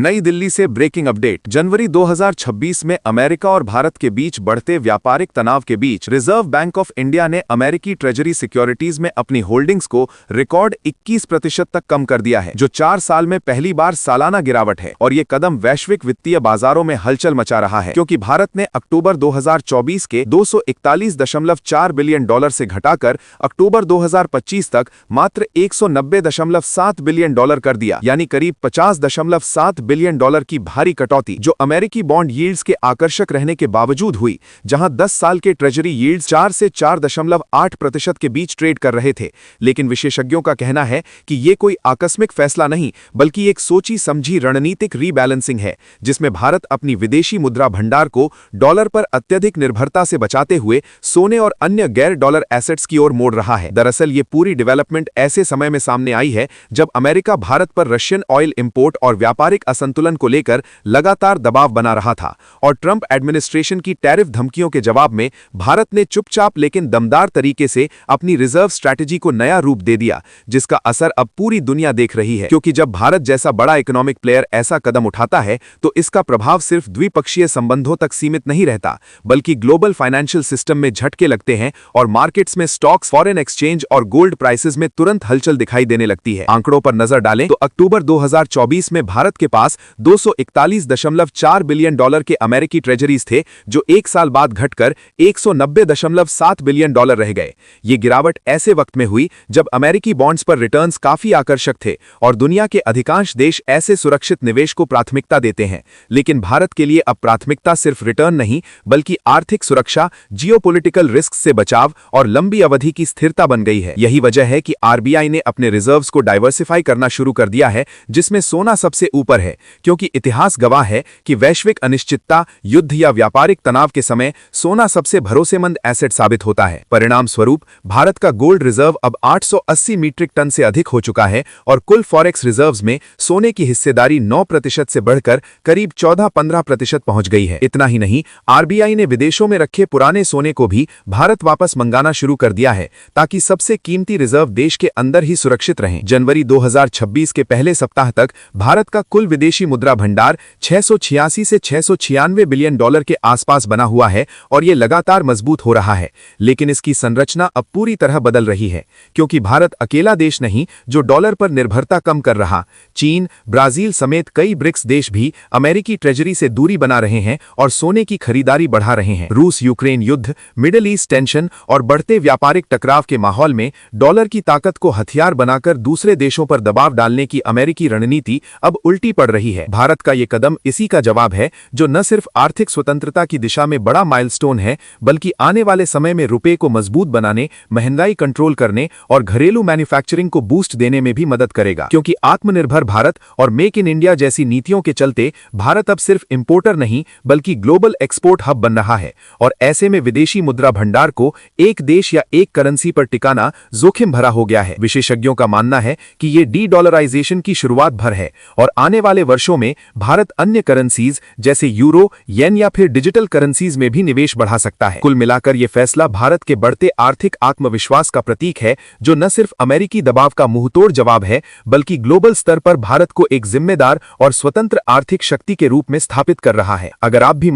नई दिल्ली से breaking update. जनवरी 2026 में अमेरिका और भारत के बीच बढ़ते व्यापारिक तनाव के बीच रिजर्व बैंक ऑफ इंडिया ने अमेरिकी ट्रेजरी सिक्योरिटीज में अपनी होल्डिंग्स को रिकॉर्ड 21% तक कम कर दिया है, जो 4 साल में पहली बार सालाना गिरावट है। और ये कदम वैश्विक वित्तीय बाजारों में हलचल मचा रहा है, क्योंकि भारत ने अक्टूबर 2024 के $241.4 बिलियन से घटाकर अक्टूबर 2025 तक मात्र $190.7 बिलियन कर दिया, यानी करीब $50.7 बिलियन की भारी कटौती, जो अमेरिकी बॉन्ड यील्ड्स के आकर्षक रहने के बावजूद हुई, जहां 10 साल के ट्रेजरी यील्ड्स 4 से 4.8% के बीच ट्रेड कर रहे थे। लेकिन विशेषज्ञों का कहना है कि ये कोई आकस्मिक फैसला नहीं, बल्कि एक सोची समझी रणनीतिक रीबैलेंसिंग है, जिसमें भारत अपनी विदेशी मुद्रा भंडार को डॉलर पर अत्यधिक निर्भरता से बचाते हुए सोने और अन्य गैर डॉलर एसेट्स की ओर मोड़ रहा है। दरअसल ये पूरी डेवलपमेंट ऐसे समय में सामने आई है जब अमेरिका भारत पर रशियन ऑयल इंपोर्ट और व्यापारिक असंतुलन को लेकर लगातार दबाव बना रहा था, और ट्रंप एडमिनिस्ट्रेशन की टैरिफ धमकियों के जवाब में भारत ने चुपचाप लेकिन दमदार तरीके से अपनी रिजर्व स्ट्रैटेजी को नया रूप दे दिया, जिसका असर अब पूरी दुनिया देख रही है। क्योंकि जब भारत जैसा बड़ा इकोनॉमिक प्लेयर ऐसा कदम उठाता है, तो इसका प्रभाव सिर्फ द्विपक्षीय संबंधों तक सीमित नहीं रहता, बल्कि ग्लोबल फाइनेंशियल सिस्टम में झटके लगते हैं और मार्केट्स में स्टॉक्स, फॉरेन एक्सचेंज और गोल्ड प्राइसेस में तुरंत हलचल दिखाई देने लगती है। आंकड़ों पर नजर डालें तो अक्टूबर 2024 में भारत के पास $241.4 बिलियन के अमेरिकी ट्रेजरीज थे, जो 1 साल बाद घटकर $190.7 बिलियन रह गए। ये गिरावट ऐसे वक्त में हुई जब अमेरिकी बॉन्ड्स पर रिटर्न्स काफी आकर्षक थे और दुनिया के अधिकांश देश ऐसे सुरक्षित निवेश को प्राथमिकता देते हैं। लेकिन भारत के लिए अब प्राथमिकता सिर्फ रिटर्न नहीं, बल्कि आर्थिक सुरक्षा, जियोपॉलिटिकल रिस्क से बचाव और लंबी अवधि की स्थिरता बन गई है। यही वजह है कि आरबीआई ने अपने रिजर्व्स को डाइवर्सिफाई करना शुरू कर दिया है, जिसमें सोना सबसे ऊपर है, क्योंकि इतिहास गवाह है कि वैश्विक अनिश्चितता, युद्ध या व्यापारिक तनाव के समय सोना सबसे भरोसेमंद एसेट साबित होता है। परिणाम स्वरूप भारत का गोल्ड रिजर्व अब 880 मीट्रिक टन से अधिक हो चुका है और कुल फॉरेक्स रिजर्व्स में सोने की हिस्सेदारी 9% से बढ़कर करीब 14-15% पहुंच गई है। इतना ही नहीं, आरबीआई ने विदेशों में रखे पुराने सोने को भी भारत वापस मंगाना शुरू कर दिया है, ताकि सबसे कीमती रिजर्व देश के अंदर ही सुरक्षित रहें। जनवरी 2026 के पहले सप्ताह तक भारत का कुल विदेशी मुद्रा भंडार 686 से $696 बिलियन के आसपास बना हुआ है और ये लगातार मजबूत हो रहा है। लेकिन इसकी संरचना अब पूरी तरह बदल रही है, क्योंकि भारत अकेला देश नहीं जो डॉलर पर निर्भरता कम कर रहा। चीन, ब्राजील समेत कई ब्रिक्स देश भी अमेरिकी ट्रेजरी से दूरी बना रहे हैं और सोने की खरीदारी बढ़ा रहे हैं। रूस यूक्रेन युद्ध, मिडिल ईस्ट टेंशन और बढ़ते व्यापारिक टकराव के माहौल में डॉलर की ताकत को हथियार बनाकर दूसरे देशों पर दबाव डालने की अमेरिकी रणनीति अब उल्टी पड़ रही है। भारत का ये कदम इसी का जवाब है, जो न सिर्फ आर्थिक स्वतंत्रता की दिशा में बड़ा माइलस्टोन है, बल्कि आने वाले समय में रुपए को मजबूत बनाने, महंगाई कंट्रोल करने और घरेलू मैन्युफैक्चरिंग को बूस्ट देने में भी मदद करेगा। क्योंकि आत्मनिर्भर भारत और मेक इन इंडिया जैसी नीतियों के चलते भारत अब सिर्फ इंपोर्टर नहीं, बल्कि ग्लोबल एक्सपोर्ट हब बन रहा है। और ऐसे में विदेशी मुद्रा भंडार को एक देश या एक करेंसी पर टिकाना जोखिम भरा हो गया है। विशेषज्ञों का मानना है कि ये डी-डॉलराइजेशन की शुरुआत भर है और आने वाले वर्षों में भारत अन्य करेंसीज जैसे यूरो, येन या फिर डिजिटल करेंसीज में भी निवेश बढ़ा सकता है। कुल मिलाकर यह फैसला भारत के बढ़ते आर्थिक आत्मविश्वास का प्रतीक है, जो न सिर्फ अमेरिकी दबाव का मुंहतोड़ जवाब है, बल्कि ग्लोबल स्तर पर भारत को एक जिम्मेदार और स्वतंत्र आर्थिक शक्ति के रूप में स्थापित कर रहा है। अगर आप भी